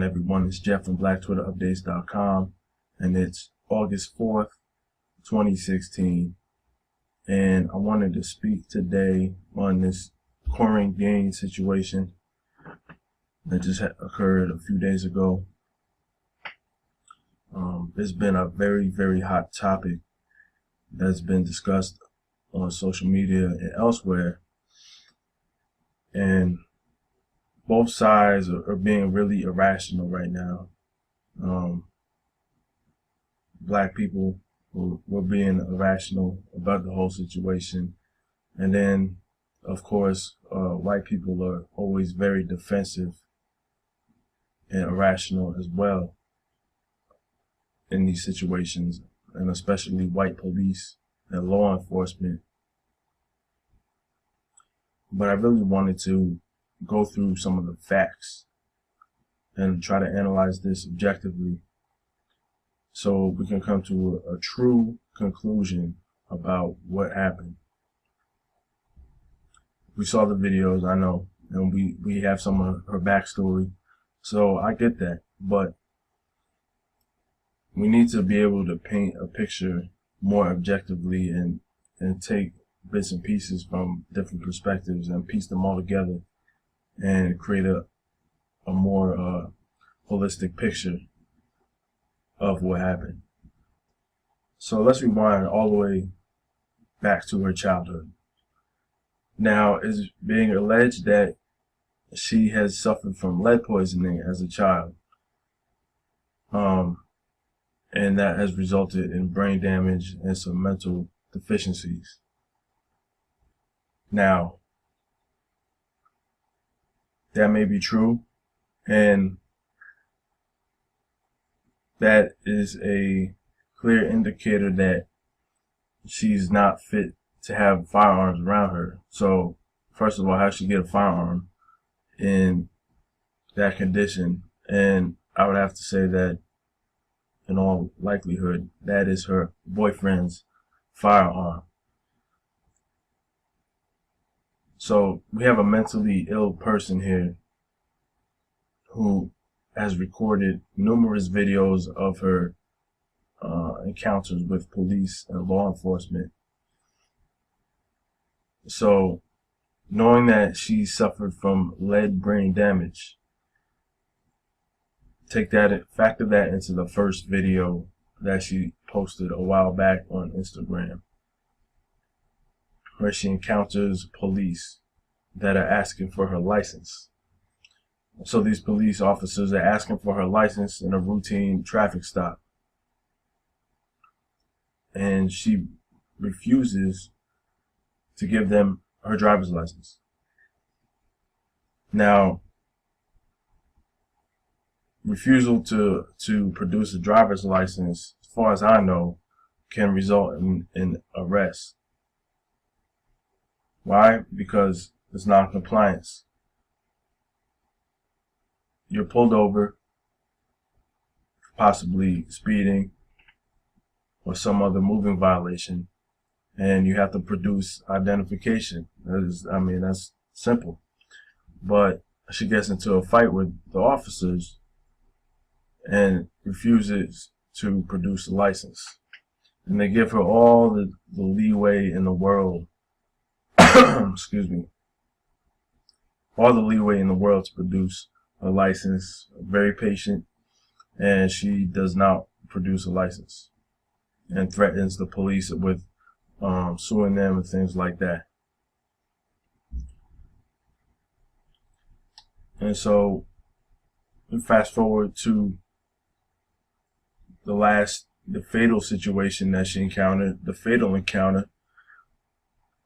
on, everyone? It's Jeff from BlackTwitterUpdates.com, and it's August 4th, 2016. And I wanted to speak today on this Korryn Gaines situation that just occurred a few days ago. It's been a very, very hot topic that's been discussed on social media and elsewhere. And both sides are being really irrational right now. Black people were being irrational about the whole situation. And then, of course, white people are always very defensive and irrational as well in these situations, and especially white police and law enforcement. But I really wanted to go through some of the facts and try to analyze this objectively so we can come to a true conclusion about what happened. We saw the videos, I know, and we have some of her backstory, so I get that, but we need to be able to paint a picture more objectively and take bits and pieces from different perspectives and piece them all together and create a more holistic picture of what happened. So let's rewind all the way back to her childhood. Now, it's being alleged that she has suffered from lead poisoning as a child. And that has resulted in brain damage and some mental deficiencies. Now, that may be true, and that is a clear indicator that she's not fit to have firearms around her. So, first of all, how she get a firearm in that condition? And I would have to say that in all likelihood, that is her boyfriend's firearm. So we have a mentally ill person here who has recorded numerous videos of her encounters with police and law enforcement. So knowing that she suffered from lead brain damage, factor that into the first video that she posted a while back on Instagram, where she encounters police that are asking for her license. So these police officers are asking for her license in a routine traffic stop, and she refuses to give them her driver's license. Now, refusal to produce a driver's license, as far as I know, can result in arrest. Why? Because it's non-compliance. You're pulled over, possibly speeding or some other moving violation, and you have to produce identification. That's simple. But she gets into a fight with the officers and refuses to produce a license. And they give her all the leeway in the world, excuse me, all the leeway in the world to produce a license. Very patient, and she does not produce a license and threatens the police with suing them and things like that. And so we fast forward to the fatal situation that she encountered, the fatal encounter.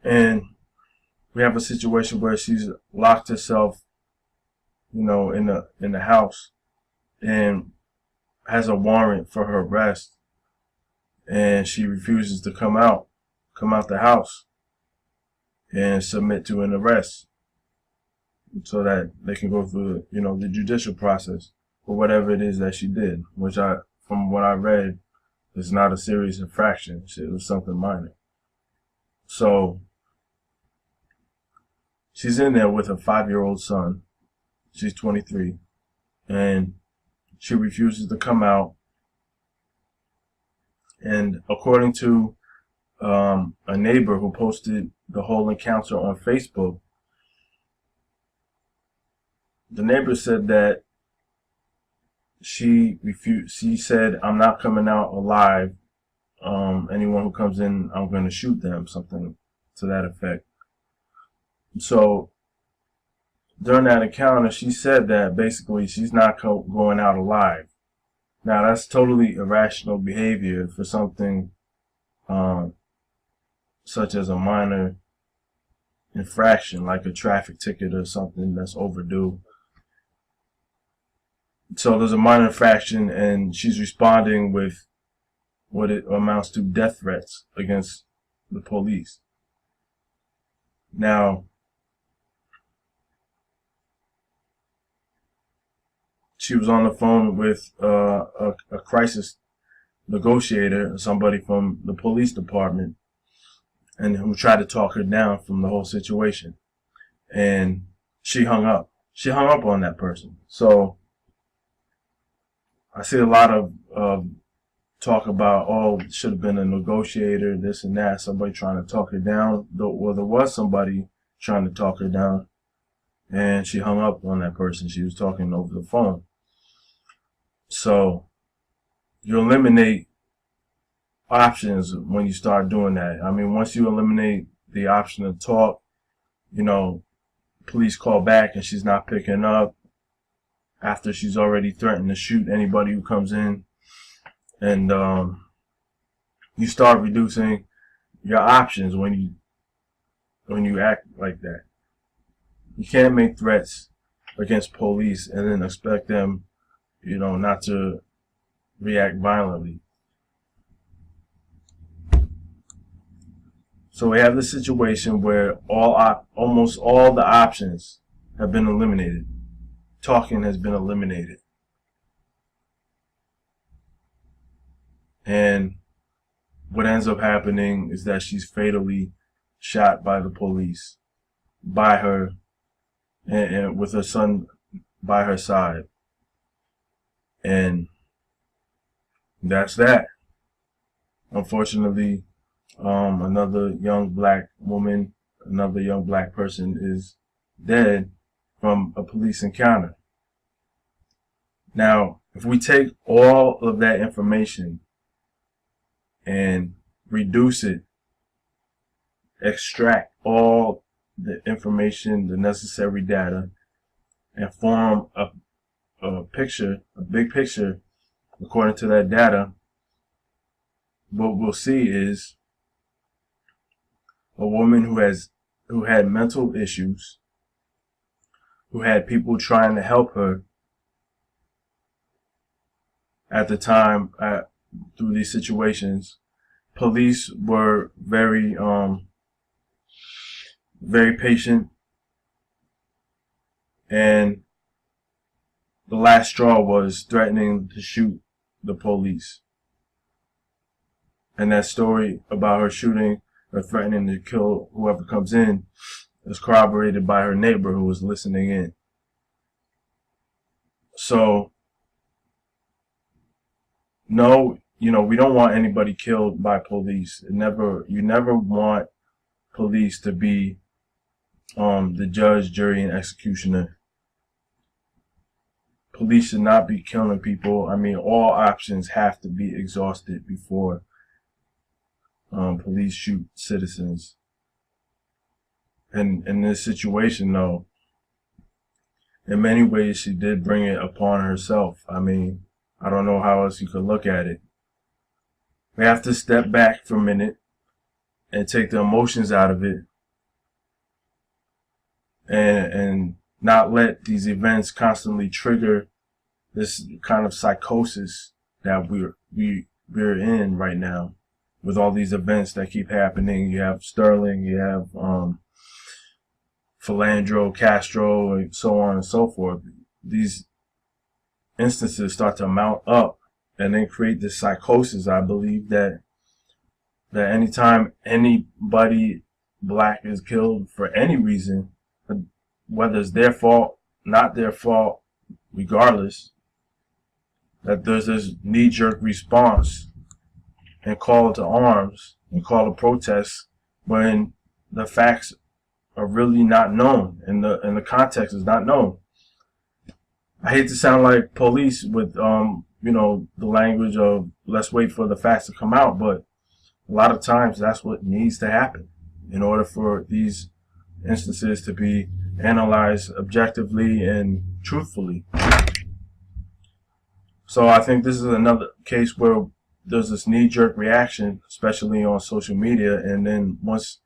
And we have a situation where she's locked herself, in the house and has a warrant for her arrest. And she refuses to come out the house and submit to an arrest so that they can go through, the judicial process for whatever it is that she did, which from what I read, is not a serious infraction. It was something minor. So she's in there with her 5-year-old son. She's 23, and She refuses to come out. And according to a neighbor who posted the whole encounter on Facebook, the neighbor said that she said, "I'm not coming out alive. Anyone who comes in, I'm going to shoot them," something to that effect. So during that encounter, she said that basically she's not going out alive. Now, that's totally irrational behavior for something such as a minor infraction, like a traffic ticket or something that's overdue. So there's a minor infraction, and she's responding with what it amounts to death threats against the police. Now, she was on the phone with a crisis negotiator, somebody from the police department, and who tried to talk her down from the whole situation. And she hung up. She hung up on that person. So I see a lot of talk about, oh, it should have been a negotiator, this and that, somebody trying to talk her down. Well, there was somebody trying to talk her down, and she hung up on that person. She was talking over the phone. So you eliminate options when you start doing that. I mean, once you eliminate the option to talk, police call back and she's not picking up after she's already threatened to shoot anybody who comes in. And you start reducing your options when you act like that. You can't make threats against police and then expect them, not to react violently. So we have this situation where almost all the options have been eliminated. Talking has been eliminated. And what ends up happening is that she's fatally shot by the police, by her, and with her son by her side. And that's that. Unfortunately, another young black woman, another young black person is dead from a police encounter. Now, if we take all of that information and reduce it, extract all the information, the necessary data, and form a picture, a big picture, according to that data, what we'll see is a woman who had mental issues, who had people trying to help her at the time through these situations. Police were very patient, and the last straw was threatening to shoot the police. And that story about her shooting or threatening to kill whoever comes in is corroborated by her neighbor who was listening in. So, no, we don't want anybody killed by police. You never want police to be the judge, jury, and executioner. Police should not be killing people. I mean, all options have to be exhausted before police shoot citizens. And in this situation, though, in many ways, she did bring it upon herself. I mean, I don't know how else you could look at it. We have to step back for a minute and take the emotions out of it, and not let these events constantly trigger this kind of psychosis that we're in right now with all these events that keep happening. You have Sterling, you have Philandro, Castro, and so on and so forth. These instances start to mount up and then create this psychosis. I believe that anytime anybody black is killed for any reason, whether it's their fault, not their fault, regardless, that there's this knee-jerk response and call to arms and call to protest when the facts are really not known and the context is not known. I hate to sound like police with you know, the language of let's wait for the facts to come out, but a lot of times that's what needs to happen in order for these instances to be analyzed objectively and truthfully. So I think this is another case where there's this knee-jerk reaction, especially on social media, and then once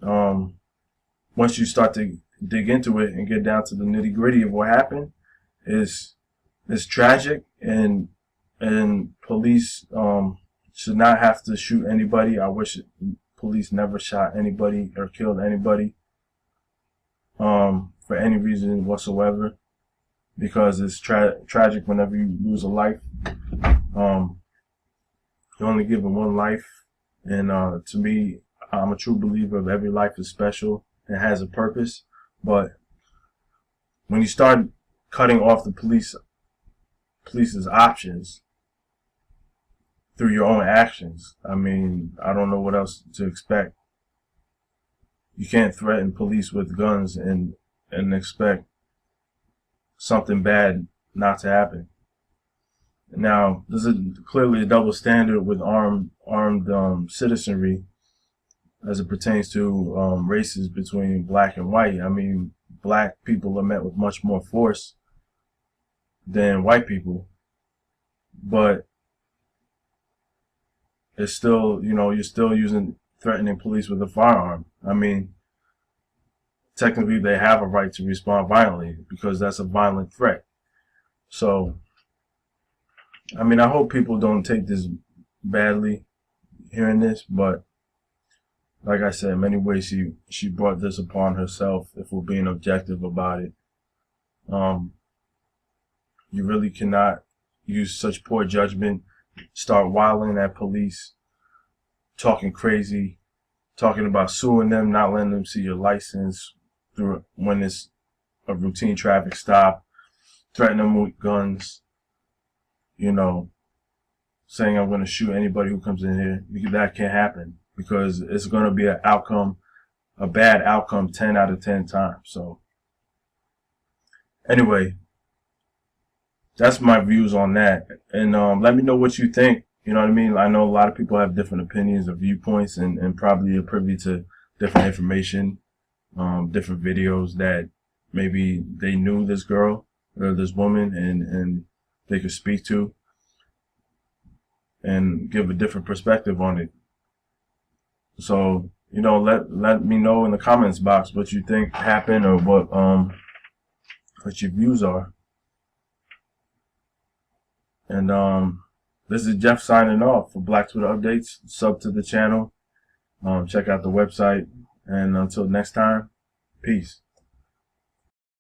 you start to dig into it and get down to the nitty-gritty of what happened, is tragic, and police should not have to shoot anybody. I wish police never shot anybody or killed anybody for any reason whatsoever, because it's tragic whenever you lose a life. You're only given one life, and to me, I'm a true believer of every life is special and has a purpose. But when you start cutting off the police's options through your own actions, I mean, I don't know what else to expect. You can't threaten police with guns and expect something bad not to happen. Now, this is clearly a double standard with armed citizenry as it pertains to races between black and white. I mean, black people are met with much more force than white people, but it's still, you know, you're still threatening police with a firearm. I mean, technically they have a right to respond violently because that's a violent threat. So, I mean, I hope people don't take this badly hearing this, but like I said, in many ways she brought this upon herself, if we're being objective about it. You really cannot use such poor judgment, start wilding at police, talking crazy, talking about suing them, not letting them see your license when it's a routine traffic stop, threatening them with guns, you know, saying I'm going to shoot anybody who comes in here. That can't happen because it's going to be a bad outcome 10 out of 10 times. So anyway, that's my views on that. And let me know what you think. You know what I mean? I know a lot of people have different opinions or viewpoints and probably are privy to different information, different videos that maybe they knew this girl or this woman and they could speak to and give a different perspective on it. So, you know, let me know in the comments box what you think happened or what your views are. And this is Jeff signing off for Black Twitter Updates. Sub to the channel. Check out the website. And until next time, peace.